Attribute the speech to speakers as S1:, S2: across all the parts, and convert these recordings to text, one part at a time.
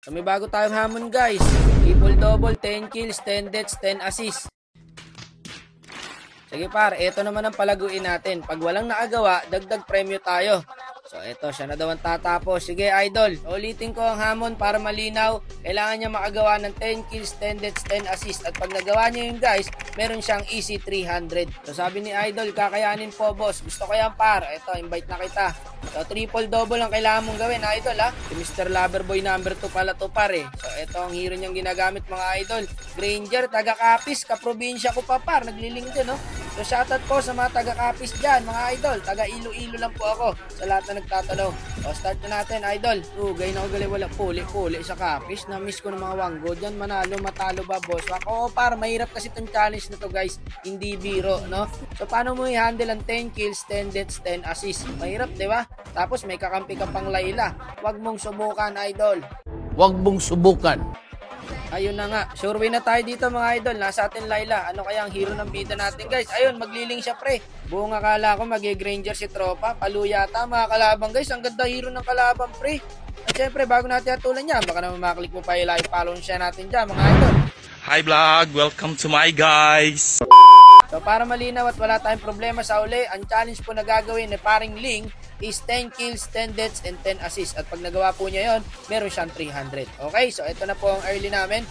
S1: So may bago tayong hamon guys. Triple double, 10 kills, 10 deaths, 10 assists. Sige par, ito naman ang palaguin natin. Pag walang nakagawa, dagdag premyo tayo. So ito, siya na daw ang tatapos. Sige idol, ulitin ko ang hamon para malinaw. Kailangan niya makagawa ng 10 kills, 10 deaths, 10 assists. At pag nagawa niya yun guys, meron siyang easy 300. So sabi ni idol, kakayanin po boss. Gusto ko yan par. Ito, invite na kita. So triple double ang kailangan mong gawin idol ha. Si Mr. Loverboy number 2 pala to par eh. So ito ang hero niyang ginagamit mga idol. Granger, taga Capiz, kaprobinsya ko pa par. Nagliling din no. So shoutout po sa mga taga Capiz dyan mga idol. Taga Iloilo lang po ako sa lahat na nagtatanong. O start na natin idol. Gay na ako gali wala puli sa Capiz. Na-miss ko ng mga wanggo dyan. Manalo matalo ba boss? Oo par, mahirap kasi itong challenge na to guys. Hindi biro no. So paano mo i-handle ang 10 kills, 10 deaths, 10 assists? Mahirap diba? Tapos may kakampi ka pang Layla. Huwag mong subukan idol.
S2: Huwag mong subukan.
S1: Ayun na nga, sure win na tayo dito mga idol. Nasa atin Layla, ano kaya ang hero ng bida natin guys? Ayun, magliling siya pre. Buong akala ko mag-granger si tropa. Paluyata mga kalabang guys. Ang ganda hero ng kalabang pre. At syempre bago natin atulan niya, baka naman maklik mo pa yung live follow siya natin dyan mga idol.
S3: Hi vlog, welcome to my guys.
S1: So para malinaw at wala tayong problema sa uli, ang challenge po na gagawin ni paring Ling is 10 kills, 10 deaths, and 10 assists. At pag nagawa po niya yon, meron siyang 300. Okay, so ito na po ang early namin.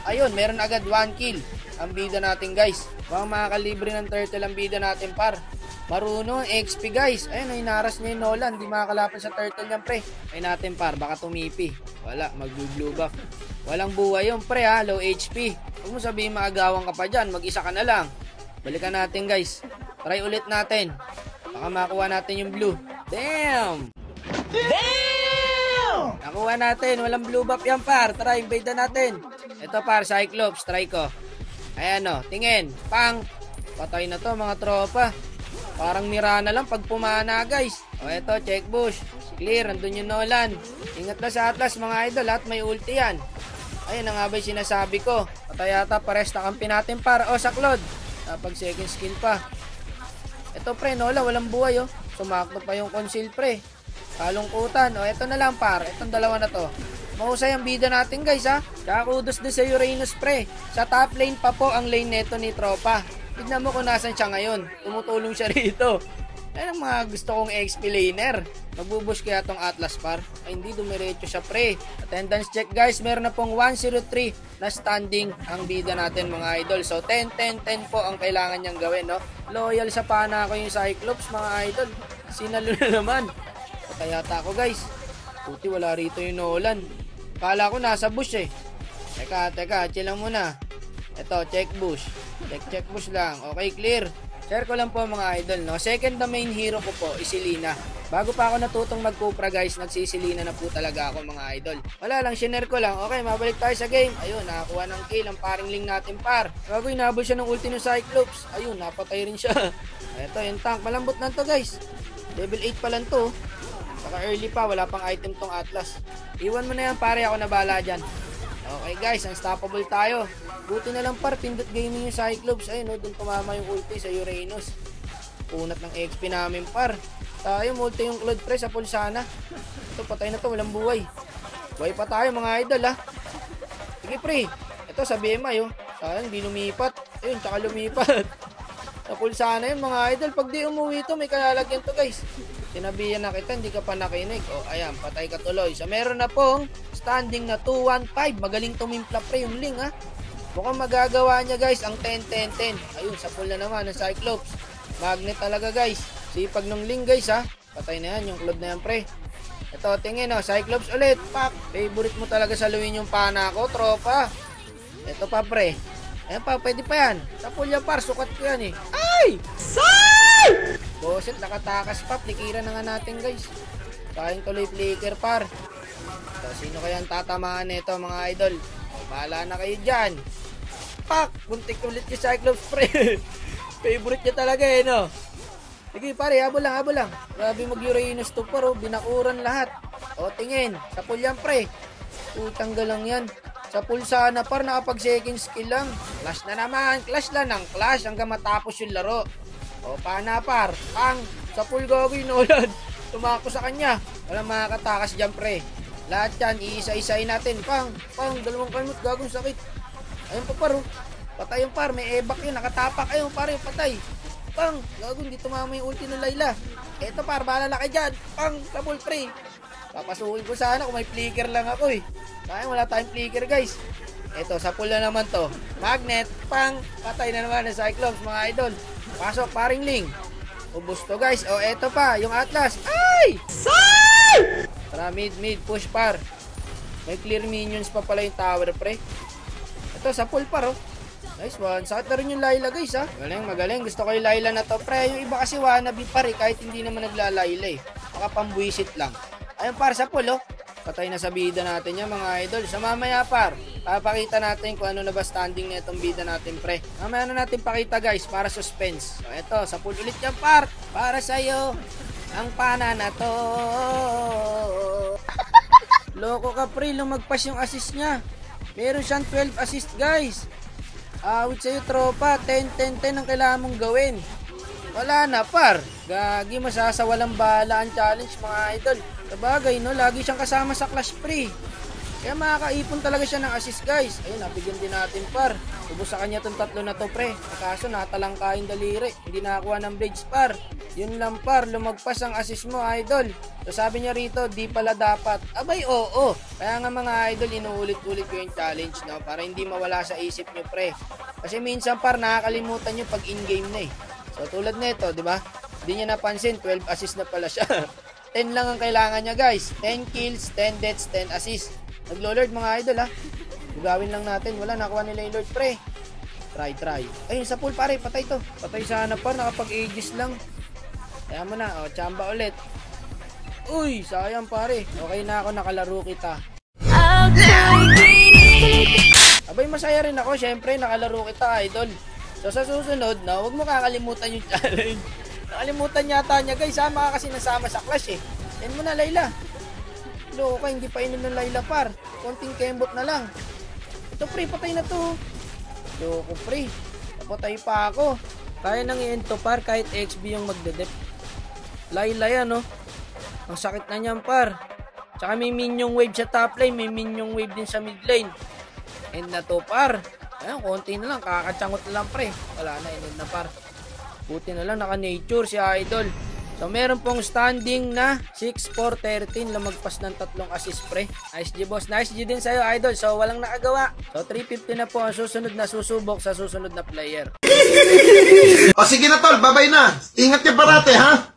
S1: Ayun, meron agad 1 kill ang bida natin guys. Mga makakalibre ng turtle ang bida natin par. Marunong XP guys. Ayun, inaras niya yung Nolan. Hindi makakalapan sa turtle niyan pre. Ayun natin par, baka tumipi. Wala, mag-blue buff. Walang buhay yun pre ha, low HP. Huwag mo sabihin maagawan ka pa dyan, mag-isa ka na lang. Balikan natin guys. Try ulit natin. Baka makuha natin yung blue. Damn! Damn! Nakuha natin. Walang blue buff yan par. Tara, invade na natin. Ito par, Cyclops. Try ko. Ayan o. Tingin. Pang. Patay na to mga tropa. Parang Mirana lang pag pumana guys. O eto, check bush. Clear. Andun yung Nolan. Ingat na sa Atlas mga idol. Lahat may ulti yan. Ayun na nga ba yung sinasabi ko. Patay yata pares na kampi natin par. O sa Claude. Pag second skill pa. Ito pre, Nola, walang buhay oh. Sumakto pa yung conceal pre. Kalungkutan. O, ito na lang par. Itong dalawa na to. Mahusay ang bida natin guys ha. Kakudos din sa Uranus pre. Sa top lane pa po ang lane neto ni tropa. Tignan mo kung nasan siya ngayon. Tumutulong siya rito. Ayan ang mga gusto kong XP laner. Magbubush kaya tong Atlas par. Ay hindi, dumiretso siya pre. Attendance check guys. Meron na pong 103 na standing ang bida natin mga idol. So 10, 10, 10 po ang kailangan niyang gawin no. Loyal sa pana ko yung Cyclops mga idol. Sinalo na naman. Patay yata ako guys. Puti wala rito yung Nolan. Kala ko nasa bush eh. Teka, chill lang muna. Ito, check bush. Check bush lang. Okay, clear. Share ko lang po mga idol no. Second na main hero ko po is si Lina. Bago pa ako natutong mag-Cupra guys, nagsisilina na po talaga ako mga idol. Wala lang, shinare ko lang. Okay, mabalik tayo sa game. Ayun, nakakuha ng kill ang paring Ling natin par. Bago inabol siya ng ulti ng Cyclops. Ayun, napatay rin siya. Ito, yung tank. Malambot na to guys. Level 8 pa lang to. Saka early pa, wala pang item tong Atlas. Iwan mo na yan pare, ako na bahala dyan. Okay guys, unstoppable tayo. Buti na lang par, pindot gaming yung Cyclops. Ayun, no, dun tumama yung ulti sa Uranus. Punat ng XP namin par. Tayo, multi yung Claude pre sa Pulsana. Ito, patay na to, walang buhay. Buhay pa tayo mga idol ha. Sige pre, ito sa BMI oh. Sayang, di lumipat. Ayun, tsaka lumipat. Sa Pulsana yun mga idol. Pag di umuwi to, may kalalagyan to guys. Sinabihan na kita, hindi ka pa nakinig. O, ayan, patay ka tuloy. So, meron na pong standing na 215. Magaling tumimpla pre yung Ling ha. Mukhang magagawa niya guys ang 10-10-10. Ayun, sa pool na naman ng Cyclops. Magnet talaga guys. Sipag ng Ling guys ha. Patay na yan, yung Claude na yan pre. Ito, tingin o, Cyclops ulit. Pak, favorite mo talaga saluin yung pana ko, tropa. Ito pa pre. Ayan pa, pwede pa yan. Sa pool yan par, sukat ko yan eh. Ay! Say! Boset, nakatakas pa. Plikiran na nga natin guys. Sayang tuloy flicker par. So, sino kaya ang tatamaan nito mga idol? O, bahala na kayo dyan. Pak! Buntik ulit yung Cyclops pre. Favorite niya talaga eh no. Sige pare, habol lang. Grabe mag-Uranus to par oh. Binakuran lahat. O tingin, sa pool yan pre. Utang galang yan. Sa Pulsana par, nakapag second skill lang. Clash na naman. Clash lang ng clash hanggang matapos yung laro. O, pana par. Sa pool gagawin Nolan. Tumako sa kanya. Walang makakatakas dyan pre. Lahat yan, iisa-isain natin. Pang, dalawang kalmot, gagong sakit. Ayun pa par, oh. Patay yung par, may ebak yun, nakatapak. Ayun par, patay. Pang, gagong, di tumama yung ulti ng Layla. Eto par, bahala ka dyan. Pang, double pre. Papasukin ko sana kung may flicker lang ako eh. Sayang, wala tayong flicker guys. Eto, sa pool na naman to. Magnet, pang, patay na naman ng Cyclops mga idol. Pasok, paring Ling. Ubus to guys. O, eto pa, yung Atlas. Ay! Tara, mid, push par. May clear minions pa pala yung tower pre. Ito, sa pool par oh. Nice one. Sakit na rin yung Layla guys ha. Magaling. Gusto ko yung Layla na to pre. Yung iba kasi wannabe par eh. Kahit hindi naman naglalayla eh. Baka pambuisit lang. Ayun par, sa pool oh. Patay na sa bida natin yan mga idol. Sa mamaya par, papakita natin kung ano na ba standing na itong bida natin pre. Mamaya na natin pakita guys para suspense. So eto, sa pool ulit yan par. Para sa'yo, ang pana na to. Loko ka pre, lumagpas yung assist niya. Meron siyang 12 assist guys. Awit sa'yo tropa, 10-10-10 ang kailangan mong gawin. Wala na par. Gagi, masasawalang bala ang challenge mga idol. Sabagay no, lagi siyang kasama sa Clash Pre. Kaya makakaipon talaga siya ng assist guys. Ayun, nabigyan din natin par. Ubus sa kanya itong tatlo na to pre. Kaso natalangkain daliri. Hindi nakakuha ng blades par. Yun lang par, lumagpas ang assist mo idol. So sabi niya rito, di pala dapat. Abay oo. Kaya nga mga idol, inuulit-ulit ko yung challenge no, para hindi mawala sa isip nyo pre. Kasi minsan par, nakakalimutan nyo pag in-game na eh. So tulad nito, di ba? Hindi niya napansin, 12 assist na pala siya. 10 lang ang kailangan niya guys. 10 kills, 10 deaths, 10 assists. Naglo-lord mga idol ha. Gagawin lang natin. Wala, nakuha nila yung lord pre. Try. Ayun sa pool pare, patay to. Patay sana pa, nakapag-aegis lang. Kaya mo na, o chamba ulit. Uy, sayang pare. Okay na ako, nakalaro kita. Abay, masaya rin ako. Syempre, nakalaro kita idol. So sa susunod na, huwag mo kakalimutan yung challenge. Nakalimutan yata niya guys, sama ka kasi nasama sa Clash eh. Yan mo na Layla. Loko ka, hindi pa inom ng Layla par. Konting kembot na lang. Ito pre, patay na to. Loko pre, napatay pa ako. Kaya nang i-end to par kahit XB yung magdedep. Layla yan no. Ang sakit na niyan par. Tsaka may minion wave sa top lane, may minion wave din sa mid lane. End na to par. Ayun, konti na lang, kakatsangot na lang pre. Wala na, end na par. Buti na lang naka-nature si idol. So meron pong standing na 6-4-13, lumagpas ng 3 assist pre. Nice G boss, nice G din sa'yo idol. So walang nakagawa. So 350 na po ang susunod na susubok sa susunod na player.
S4: O sige na tol, babay na. Ingat ka parate ha.